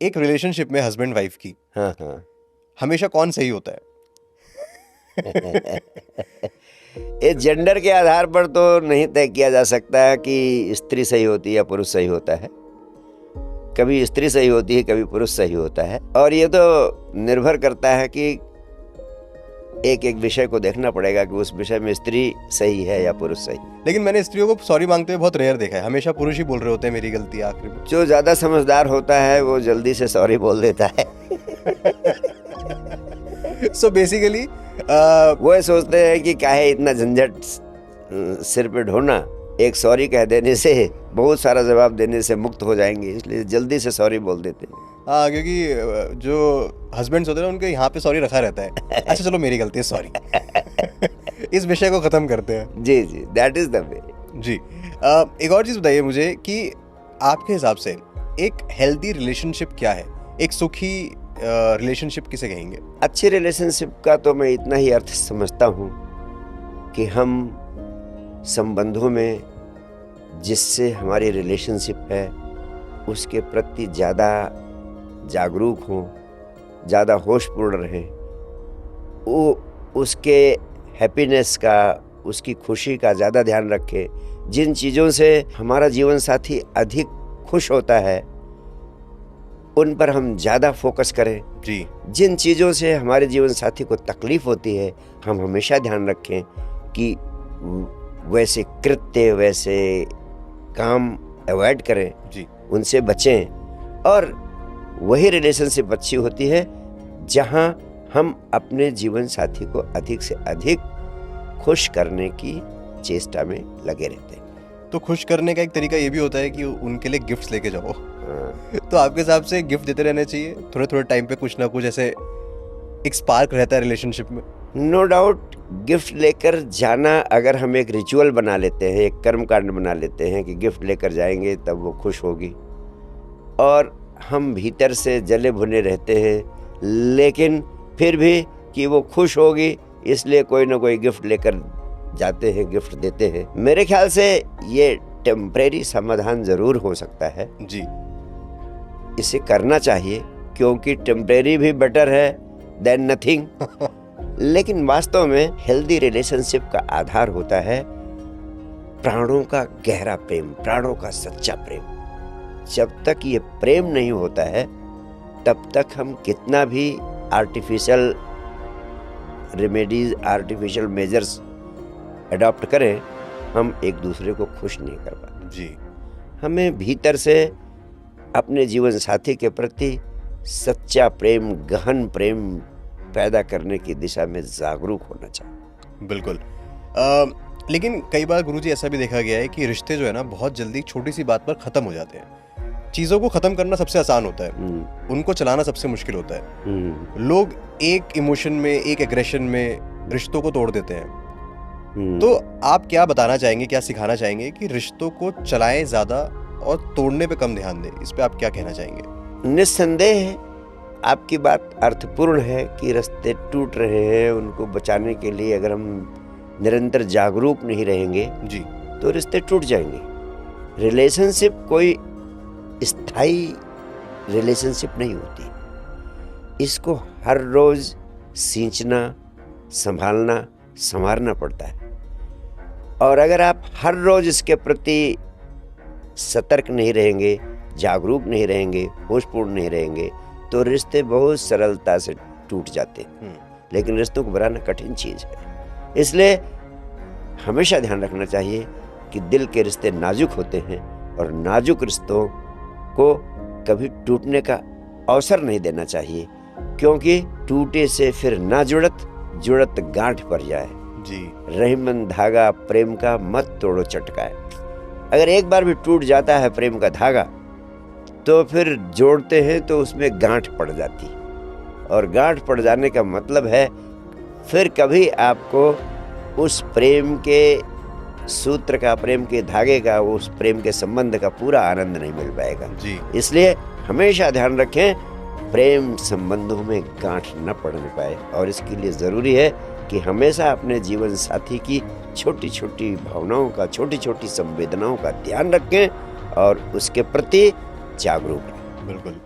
एक रिलेशनशिप में husband wife की हाँ हाँ हमेशा कौन सही होता है? ये जेंडर के आधार पर तो नहीं तय किया जा सकता है कि स्त्री सही होती है या पुरुष सही होता है। कभी स्त्री सही होती है, कभी पुरुष सही होता है, और ये तो निर्भर करता है कि एक एक विषय को देखना पड़ेगा कि उस विषय में स्त्री सही है या पुरुष सही। लेकिन मैंने स्त्रियों को सॉरी मांगते हुए बहुत रेयर देखा है, हमेशा पुरुष ही बोल रहे होते हैं मेरी गलती है आखिर में। जो ज्यादा समझदार होता है वो जल्दी से सॉरी बोल देता है। सो बेसिकली वो ये सोचते हैं कि काहे इतना झंझट सिर पे ढोना, एक सॉरी कह देने से, बहुत सारा जवाब देने से मुक्त हो जाएंगे, इसलिए जल्दी से सॉरी बोल देते हैं। हाँ, क्योंकि जो हस्बैंड्स होते हैं उनके यहाँ पे सॉरी रखा रहता है। अच्छा चलो मेरी गलती है, सॉरी। इस विषय को खत्म करते हैं। जी जी, दैट इज द वे। जी, एक और चीज बताइए मुझे कि आपके हिसाब से एक हेल्दी रिलेशनशिप क्या है? एक सुखी रिलेशनशिप किसे कहेंगे? अच्छी रिलेशनशिप का तो मैं इतना ही अर्थ समझता हूँ कि हम संबंधों में जिससे हमारी रिलेशनशिप है उसके प्रति ज़्यादा जागरूक हों, ज़्यादा होशपूर्ण रहें, वो उसके हैप्पीनेस का, उसकी खुशी का ज़्यादा ध्यान रखें। जिन चीज़ों से हमारा जीवन साथी अधिक खुश होता है उन पर हम ज़्यादा फोकस करें। जी, जिन चीज़ों से हमारे जीवन साथी को तकलीफ होती है हम हमेशा ध्यान रखें कि वैसे कृत्य, वैसे काम अवॉइड करें, जी, उनसे बचें। और वही रिलेशनशिप अच्छी होती है जहां हम अपने जीवन साथी को अधिक से अधिक खुश करने की चेष्टा में लगे रहते हैं। तो खुश करने का एक तरीका ये भी होता है कि उनके लिए गिफ्ट्स लेके जाओ। हाँ। तो आपके हिसाब से गिफ्ट देते रहने चाहिए थोड़े थोड़े टाइम पे, कुछ ना कुछ ऐसे एक स्पार्क रहता है रिलेशनशिप में। नो डाउट, गिफ्ट लेकर जाना अगर हम एक रिचुअल बना लेते हैं, एक कर्म कांड बना लेते हैं कि गिफ्ट लेकर जाएंगे तब वो खुश होगी, और हम भीतर से जले भुने रहते हैं लेकिन फिर भी कि वो खुश होगी इसलिए कोई ना कोई गिफ्ट लेकर जाते हैं, गिफ्ट देते हैं, मेरे ख्याल से ये टेम्परेरी समाधान जरूर हो सकता है। जी, इसे करना चाहिए क्योंकि टेम्परेरी भी बेटर है देन नथिंग। लेकिन वास्तव में हेल्दी रिलेशनशिप का आधार होता है प्राणों का गहरा प्रेम, प्राणों का सच्चा प्रेम। जब तक ये प्रेम नहीं होता है तब तक हम कितना भी artificial remedies, artificial measures adopt करें, हम एक दूसरे को खुश नहीं कर पाते। जी, हमें भीतर से अपने जीवन साथी के प्रति सच्चा प्रेम, गहन प्रेम पैदा करने की दिशा में जागरूक होना चाहिए। बिल्कुल। लेकिन कई बार गुरुजी ऐसा भी देखा गया है कि रिश्ते जो है ना बहुत जल्दी छोटी सी बात पर खत्म हो जाते हैं। चीज़ों को खत्म करना सबसे आसान होता है, उनको चलाना सबसे मुश्किल होता है। लोग एक इमोशन में, एक एग्रेशन में रिश्तों को तोड़ देते हैं। तो आप क्या बताना चाहेंगे, क्या सिखाना चाहेंगे कि रिश्तों को चलाएं ज़्यादा और तोड़ने पे कम ध्यान दें? इस पे आप क्या कहना चाहेंगे? निस्संदेह है, आपकी बात अर्थपूर्ण है कि रिश्ते टूट रहे हैं, उनको बचाने के लिए अगर हम निरंतर जागरूक नहीं रहेंगे जी, तो रिश्ते टूट जाएंगे। रिलेशनशिप कोई स्थायी रिलेशनशिप नहीं होती, इसको हर रोज सींचना, संभालना, संवारना पड़ता है। और अगर आप हर रोज इसके प्रति सतर्क नहीं रहेंगे, जागरूक नहीं रहेंगे, होशपूर्ण नहीं रहेंगे तो रिश्ते बहुत सरलता से टूट जाते हैं। लेकिन रिश्तों को बनाना कठिन चीज है, इसलिए हमेशा ध्यान रखना चाहिए कि दिल के रिश्ते नाजुक होते हैं और नाजुक रिश्तों को कभी टूटने का अवसर नहीं देना चाहिए, क्योंकि टूटे से फिर ना जुड़त गांठ पर जाए। जी, रहीमन धागा प्रेम का मत तोड़ो चटकाए। अगर एक बार भी टूट जाता है प्रेम का धागा तो फिर जोड़ते हैं तो उसमें गांठ पड़ जाती, और गांठ पड़ जाने का मतलब है फिर कभी आपको उस प्रेम के सूत्र का, प्रेम के धागे का, उस प्रेम के संबंध का पूरा आनंद नहीं मिल पाएगा। जी, इसलिए हमेशा ध्यान रखें प्रेम संबंधों में गांठ न पड़ने पाए, और इसके लिए ज़रूरी है कि हमेशा अपने जीवन साथी की छोटी छोटी भावनाओं का, छोटी छोटी संवेदनाओं का ध्यान रखें और उसके प्रति जागरूक रहें। बिल्कुल।